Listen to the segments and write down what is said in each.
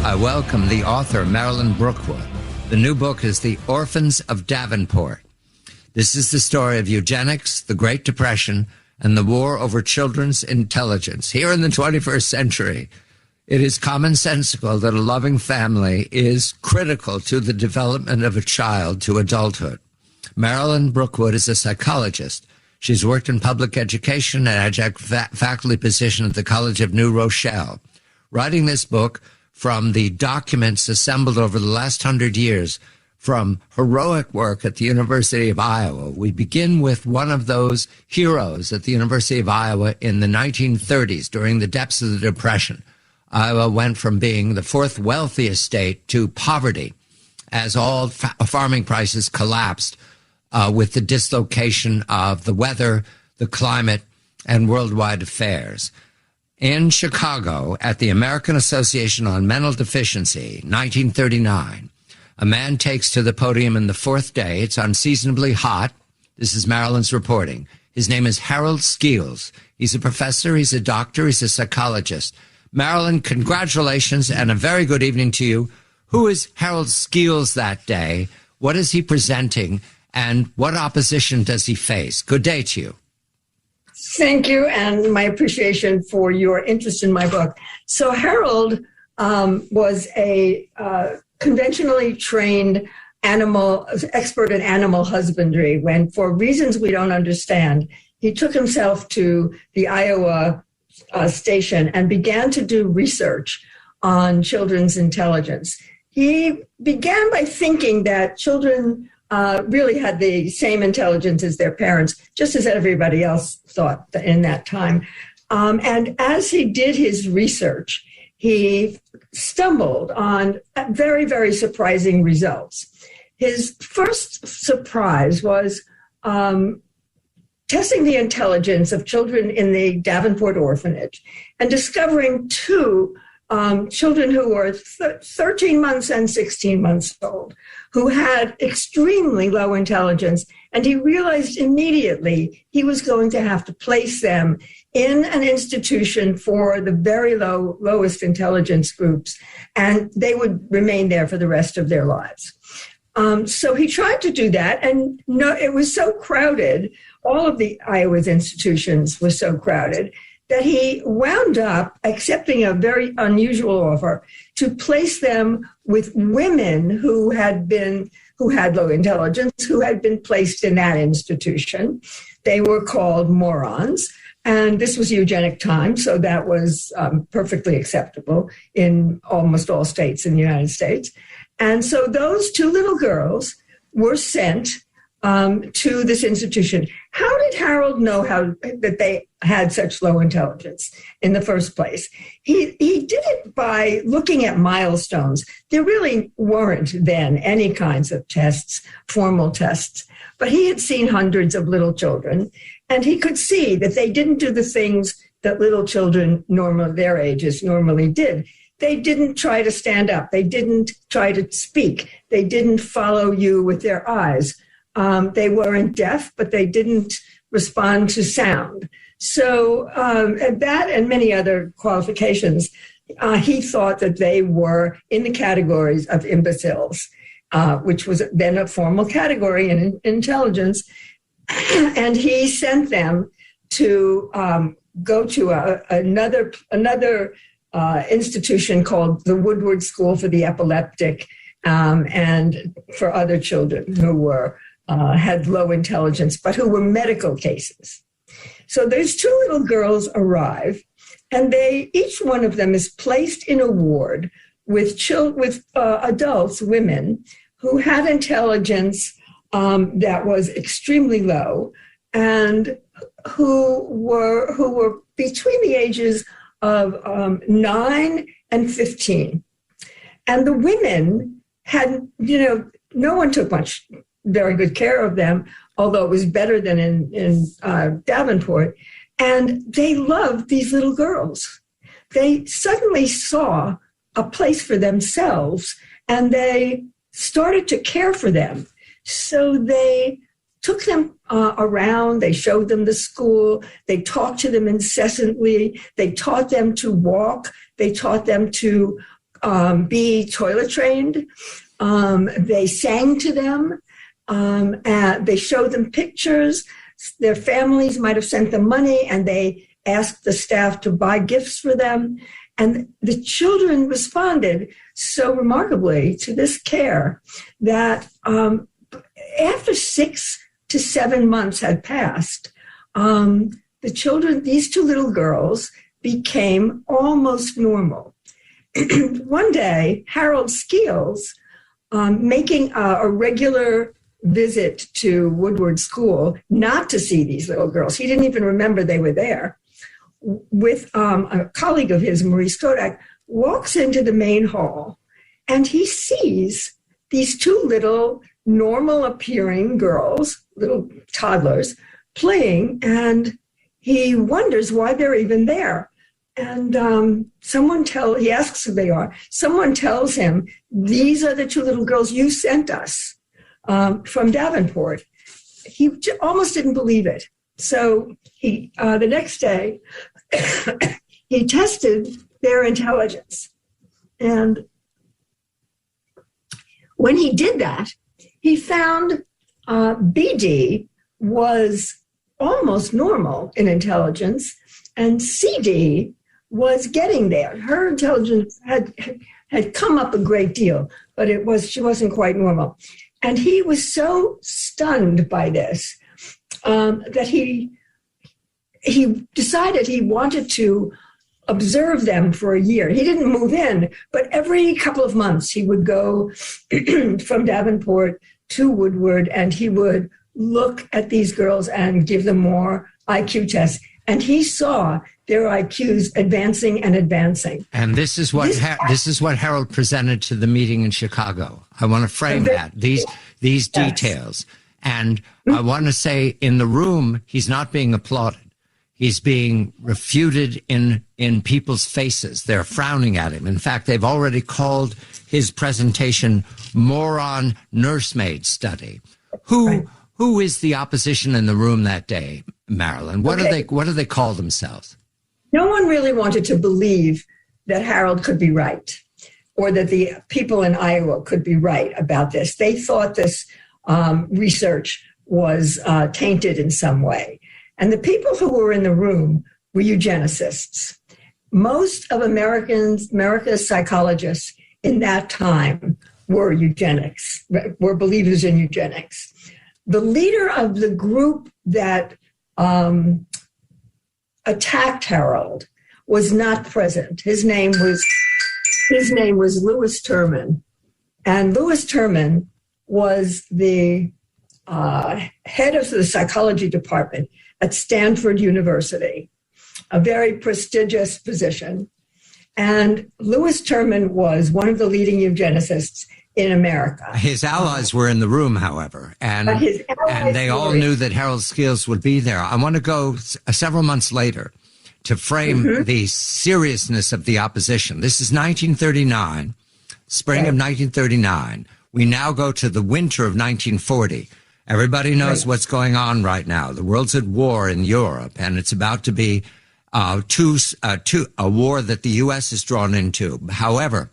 I welcome the author, Marilyn Brookwood. The new book is The Orphans of Davenport. This is the story of eugenics, the Great Depression, and the war over children's intelligence. Here in the 21st century, it is commonsensical that a loving family is critical to the development of a child to adulthood. Marilyn Brookwood is a psychologist. She's worked in public education and adjunct faculty position at the College of New Rochelle. Writing this book from the documents assembled over the last 100 years from heroic work at the University of Iowa, we begin with one of those heroes at the University of Iowa in the 1930s during the depths of the Depression. Iowa went from being the fourth wealthiest state to poverty as all farming prices collapsed with the dislocation of the weather, the climate, and worldwide affairs. In Chicago, at the American Association on Mental Deficiency, 1939, a man takes to the podium in the fourth day. It's unseasonably hot. This is Marilyn's reporting. His name is Harold Skeels. He's a professor, he's a doctor, he's a psychologist. Marilyn, congratulations and a very good evening to you. Who is Harold Skeels that day? What is he presenting? And what opposition does he face? Good day to you. Thank you, and my appreciation for your interest in my book. So Harold was a conventionally trained expert in animal husbandry when, for reasons we don't understand, he took himself to the Iowa station and began to do research on children's intelligence. He began by thinking that children really had the same intelligence as their parents, just as everybody else thought in that time. And as he did his research, he stumbled on very, very surprising results. His first surprise was testing the intelligence of children in the Davenport orphanage and discovering two children who were 13 months and 16 months old, who had extremely low intelligence. And he realized immediately he was going to have to place them in an institution for the very lowest intelligence groups, and they would remain there for the rest of their lives. So he tried to do that, and it was so crowded, all of the Iowa's institutions were so crowded, that he wound up accepting a very unusual offer to place them with women who had low intelligence, who had been placed in that institution. They were called morons. And this was eugenic time, so that was perfectly acceptable in almost all states in the United States. And so those two little girls were sent to this institution. How did Harold know that they had such low intelligence in the first place? He did it by looking at milestones. There really weren't then any kinds of tests, formal tests, but he had seen hundreds of little children, and he could see that they didn't do the things that little children their ages normally did. They didn't try to stand up. They didn't try to speak. They didn't follow you with their eyes. They weren't deaf, but they didn't respond to sound. So that and many other qualifications, he thought that they were in the categories of imbeciles, which was then a formal category in intelligence. And he sent them to go to another institution called the Woodward School for the Epileptic and for other children who had low intelligence, but who were medical cases. So those two little girls arrive, and each one of them is placed in a ward with adults, women, who had intelligence that was extremely low, and who were between the ages of 9 and 15. And the women had, no one took very good care of them, although it was better than in Davenport. And they loved these little girls. They suddenly saw a place for themselves, and they started to care for them. So they took them around, they showed them the school, they talked to them incessantly, they taught them to walk, they taught them to be toilet trained. They sang to them. They showed them pictures. Their families might have sent them money, and they asked the staff to buy gifts for them. And the children responded so remarkably to this care that after 6 to 7 months had passed, the children, these two little girls, became almost normal. One day, Harold Skeels, making a regular visit to Woodward School, not to see these little girls, he didn't even remember they were there, with a colleague of his, Marie Skodak, walks into the main hall, and he sees these two little normal-appearing girls, little toddlers, playing, and he wonders why they're even there. And he asks who they are. Someone tells him, these are the two little girls you sent us from Davenport. He almost didn't believe it. So he, the next day, he tested their intelligence. And when he did that, he found BD was almost normal in intelligence, and CD was getting there. Her intelligence had come up a great deal, but she wasn't quite normal. And he was so stunned by this that he decided he wanted to observe them for a year. He didn't move in, but every couple of months he would go from Davenport to Woodward, and he would look at these girls and give them more IQ tests. And he saw their IQs advancing and advancing. And this is what Harold presented to the meeting in Chicago. I want to frame that, these details. And I want to say, in the room, he's not being applauded. He's being refuted in people's faces. They're frowning at him. In fact, they've already called his presentation moron nursemaid study. Who is the opposition in the room that day, Marilyn? What do they call themselves? No one really wanted to believe that Harold could be right, or that the people in Iowa could be right about this. They thought this research was tainted in some way. And the people who were in the room were eugenicists. Most of America's psychologists in that time were were believers in eugenics. The leader of the group that attacked Harold was not present. His name was Louis Terman, and Louis Terman was the head of the psychology department at Stanford University, a very prestigious position. And Louis Terman was one of the leading eugenicists in America. His allies were in the room, however, and they all knew that Harold Skeels would be there. I want to go several months later to frame the seriousness of the opposition. This is 1939, spring of 1939. We now go to the winter of 1940. Everybody knows what's going on right now. The world's at war in Europe, and it's about to be a war that the U.S. is drawn into. However,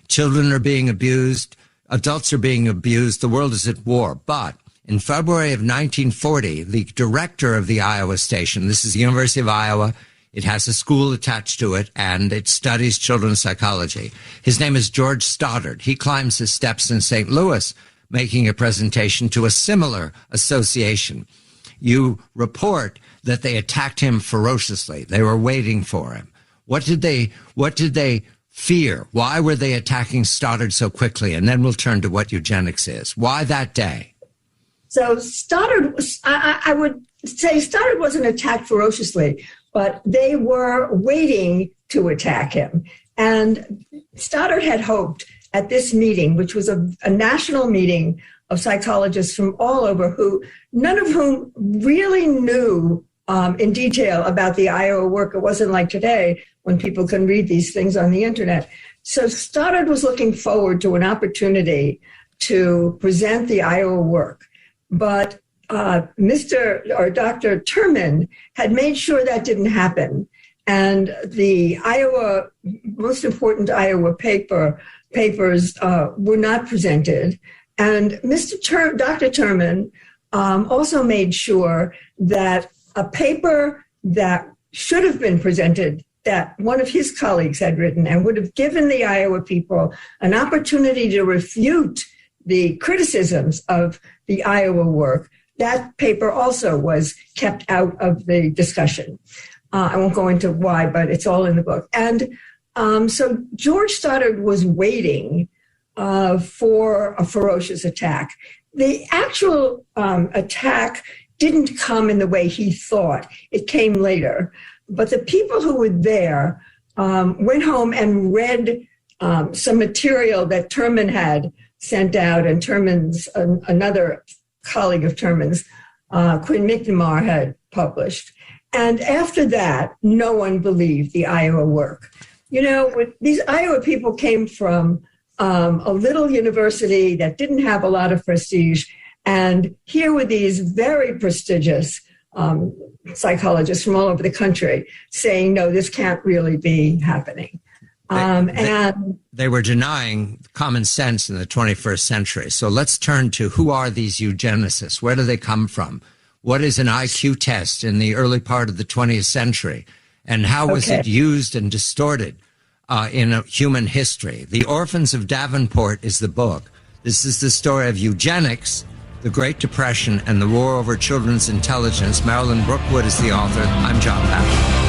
children are being abused. Adults are being abused. The world is at war. But in February of 1940, the director of the Iowa station, this is the University of Iowa, it has a school attached to it, and it studies children's psychology. His name is George Stoddard. He climbs the steps in St. Louis, making a presentation to a similar association. You report that they attacked him ferociously. They were waiting for him. What did they fear? Why were they attacking Stoddard so quickly? And then we'll turn to what eugenics is. Why that day? So Stoddard, I would say Stoddard wasn't attacked ferociously, but they were waiting to attack him. And Stoddard had hoped at this meeting, which was a national meeting of psychologists from all over, none of whom really knew in detail about the Iowa work. It wasn't like today when people can read these things on the internet. So Stoddard was looking forward to an opportunity to present the Iowa work. But Dr. Terman had made sure that didn't happen. And the most important Iowa papers were not presented. And Dr. Terman also made sure that a paper that should have been presented, that one of his colleagues had written and would have given the Iowa people an opportunity to refute the criticisms of the Iowa work, that paper also was kept out of the discussion. I won't go into why, but it's all in the book. And so George Stoddard was waiting for a ferocious attack. The actual attack didn't come in the way he thought. It came later. But the people who were there went home and read some material that Terman had sent out, and Terman's, another colleague of Terman's, Quinn McNamara, had published. And after that, no one believed the Iowa work. You know, these Iowa people came from a little university that didn't have a lot of prestige. And here were these very prestigious psychologists from all over the country saying, no, this can't really be happening. They were denying common sense in the 21st century. So let's turn to, who are these eugenicists? Where do they come from? What is an IQ test in the early part of the 20th century? And how was it used and distorted in human history? The Orphans of Davenport is the book. This is the story of eugenics, the Great Depression, and the war over children's intelligence. Marilyn Brookwood is the author. I'm John Passion.